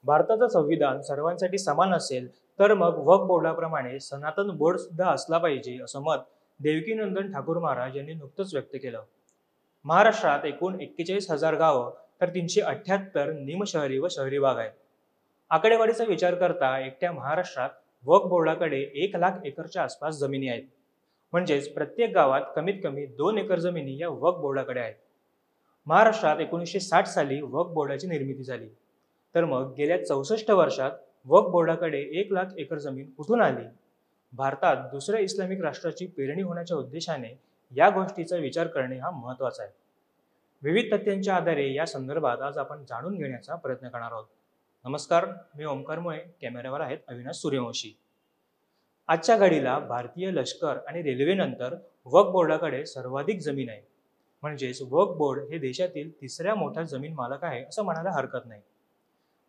भारताचं संविधान सर्वांसाठी समान असेल तर मग वक्फ बोर्डाप्रमाणे सनातन बोर्ड सुद्धा असला पाहिजे असं मत देवकीनंदन ठाकूर महाराज यांनी नुकतंच व्यक्त केलं. महाराष्ट्रात एकूण 41,000 गावं तर 378 निमशहरी व शहरी भाग आहेत. आकडेवारीचा विचार करता एकट्या महाराष्ट्रात वक्फ बोर्डाकडे 1,00,000 एकरच्या आसपास जमिनी आहेत. म्हणजेच प्रत्येक गावात कमीत कमी 2 एकर जमिनी या वक्फ बोर्डाकडे आहेत. महाराष्ट्रात 1960 साली वक्फ बोर्डाची निर्मिती झाली. तर मग गेल्या 64 वर्षात वक्फ बोर्डाकडे 1,00,000 एकर जमीन कुठून आली? भारतात दुसऱ्या इस्लामिक राष्ट्राची पेरणी होण्याच्या उद्देशाने या गोष्टीचा विचार करणे हा महत्त्वाचा आहे. विविध तथ्यांच्या आधारे या संदर्भात आज आपण जाणून घेण्याचा प्रयत्न करणार आहोत. नमस्कार, मी ओमकार मुळे, कॅमेऱ्यावर आहेत अविनाश सूर्यवंशी. आजच्या घडीला भारतीय लष्कर आणि रेल्वेनंतर वक्फ बोर्डाकडे सर्वाधिक जमीन आहे. म्हणजेच वक्फ बोर्ड हे देशातील तिसऱ्या मोठा जमीन मालक आहे असं म्हणायला हरकत नाही.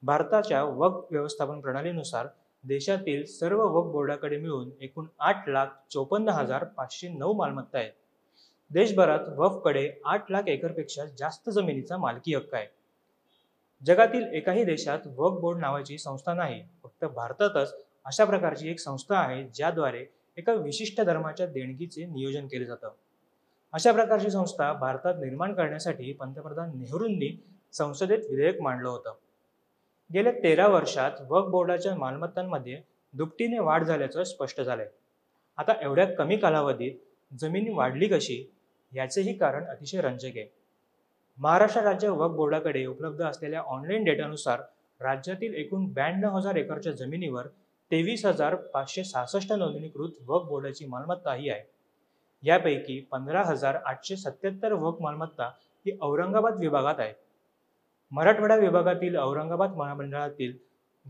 भारताच्या वक्फ व्यवस्थापन प्रणालीनुसार देशातील सर्व वक्फ बोर्डाकडे मिळून एकूण 8,54,509 मालमत्ता आहेत. देशभरात वक्फकडे 8,00,000 एकरपेक्षा जास्त जमिनीचा मालकी हक्क आहे. जगातील एकाही देशात वक्फ बोर्ड नावाची संस्था नाही. फक्त भारतातच अशा प्रकारची एक संस्था आहे ज्याद्वारे एका विशिष्ट धर्माच्या देणगीचे नियोजन केले जातं. अशा प्रकारची संस्था भारतात निर्माण करण्यासाठी पंतप्रधान नेहरूंनी संसदेत विधेयक मांडलं होतं. गेल्या 13 वर्षात वक्फ बोर्डाच्या मालमत्तांमध्ये दुपटीने वाढ झाल्याचं स्पष्ट झालंय. आता एवढ्या कमी कालावधीत जमीन वाढली कशी, याचेही कारण अतिशय रंजक आहे. महाराष्ट्र राज्य वक्फ बोर्डाकडे उपलब्ध असलेल्या ऑनलाईन डेटानुसार राज्यातील एकूण 92,000 एकरच्या जमिनीवर 23,566 नोंदणीकृत वक्फ बोर्डाची मालमत्ता ही आहे. यापैकी 15,877 वक्फ मालमत्ता ही औरंगाबाद विभागात आहे. मराठवाडा विभागातील औरंगाबाद महामंडळातील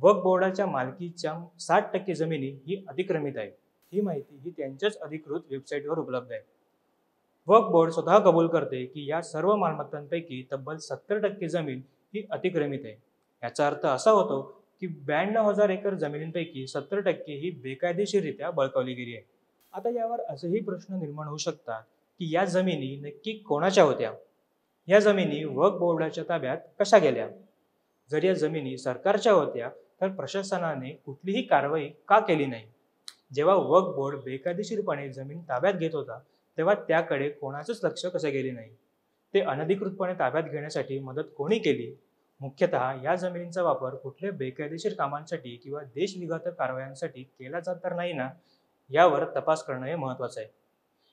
वक्फ बोर्डाच्या मालकीच्या 60% जमिनी ही अतिक्रमित आहे. ही माहिती ही त्यांच्याच अधिकृत वेबसाईटवर उपलब्ध आहे. वक्फ बोर्ड स्वतः कबूल करते की या सर्व मालमत्तांपैकी तब्बल 70% जमीन ही अतिक्रमित आहे. याचा अर्थ असा होतो की 92,000 एकर जमिनींपैकी 70% ही बेकायदेशीररित्या बळकावली गेली आहे. आता यावर असेही प्रश्न निर्माण होऊ शकतात की या जमिनी नक्की कोणाच्या होत्या? या जमिनी वक्फ बोर्डाच्या ताब्यात कशा गेल्या? जर या जमिनी सरकारच्या होत्या तर प्रशासनाने कुठलीही कारवाई का केली नाही? जेव्हा वक्फ बोर्ड बेकायदेशीरपणे जमीन ताब्यात घेत होता तेव्हा त्याकडे कोणाचंच लक्ष कसं गेले नाही? ते अनधिकृतपणे ताब्यात घेण्यासाठी मदत कोणी केली? मुख्यतः या जमिनींचा वापर कुठल्या बेकायदेशीर कामांसाठी किंवा देशविघातक कारवायांसाठी केला जात तर नाही ना, यावर तपास करणं हे महत्त्वाचं आहे.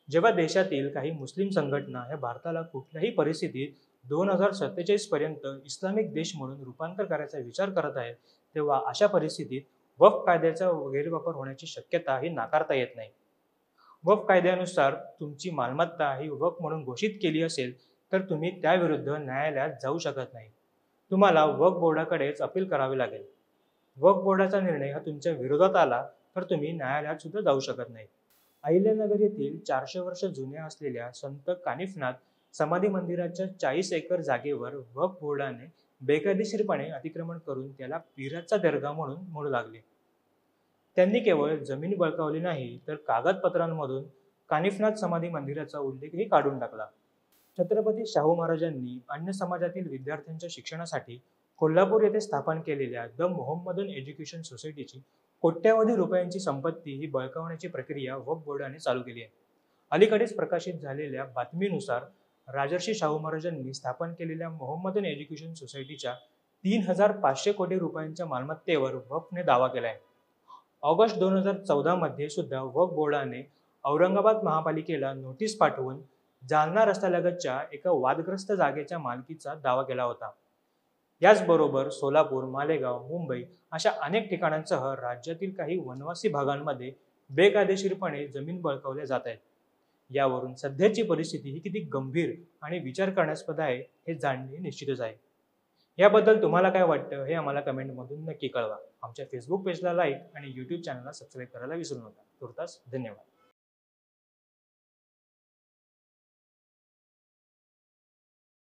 जेव्हा देशातील काही मुस्लिम संघटना हे भारताला कुठल्याही परिस्थितीत 2047 पर्यंत इस्लामिक देश म्हणून रूपांतर करायचा विचार करत आहेत, तेव्हा अशा परिस्थितीत वक्फ कायद्याचा गैरवापर होण्याची शक्यता ही नाकारता येत नाही. वक्फ कायद्यानुसार तुमची मालमत्ता ही वक्फ म्हणून घोषित केली असेल तर तुम्ही त्याविरुद्ध न्यायालयात जाऊ शकत नाही. तुम्हाला वक्फ बोर्डाकडेच अपील करावे लागेल. वक्फ बोर्डाचा निर्णय हा तुमच्या विरोधात आला तर तुम्ही न्यायालयात सुद्धा जाऊ शकत नाही. अहिल्यानगर येथील 400 वर्ष जुन्या असलेल्या संत कानिफनाथ समाधी मंदिराच्या 40 एकर जागेवर वक्फ बोर्डाने बेकायदेशीरपणे अतिक्रमण करून त्याला पीराचा दर्गा म्हणून म्हणू लागले. त्यांनी केवळ जमीन बळकावली नाही तर कागदपत्रांमधून कानिफनाथ समाधी मंदिराचा उल्लेखही काढून टाकला. छत्रपती शाहू महाराजांनी अन्य समाजातील विद्यार्थ्यांच्या शिक्षणासाठी कोल्हापूर येथे स्थापन केलेल्या द मोहम्मदन एज्युकेशन सोसायटीची कोट्यावधी रुपयांची संपत्ती ही बळकावण्याची प्रक्रिया वक्फ बोर्डाने चालू केली आहे. अलीकडेच प्रकाशित झालेल्या बातमीनुसार राजर्षी शाहू महाराजांनी स्थापन केलेल्या मोहम्मदन एज्युकेशन सोसायटीच्या 3,500 कोटी रुपयांच्या मालमत्तेवर वक्फने दावा केला आहे. ऑगस्ट 2014 मध्ये सुद्धा वक्फ बोर्डाने औरंगाबाद महापालिकेला नोटीस पाठवून जालना रस्त्यालगतच्या एका वादग्रस्त जागेच्या मालकीचा दावा केला होता. याचबरोबर सोलापूर, मालेगाव, मुंबई अशा अनेक ठिकाणांसह राज्यातील काही वनवासी भागांमध्ये बेकायदेशीरपणे जमीन बळकावल्या जात आहेत. यावरून सध्याची परिस्थिती ही किती गंभीर आणि विचार करण्यास्पद आहे हे जाणणे निश्चितच आहे. याबद्दल तुम्हाला काय वाटतं हे आम्हाला कमेंटमधून नक्की कळवा. आमच्या फेसबुक पेजला लाईक आणि यूट्यूब चॅनलला सबस्क्राईब करायला विसरू नका. तुर्तास धन्यवाद.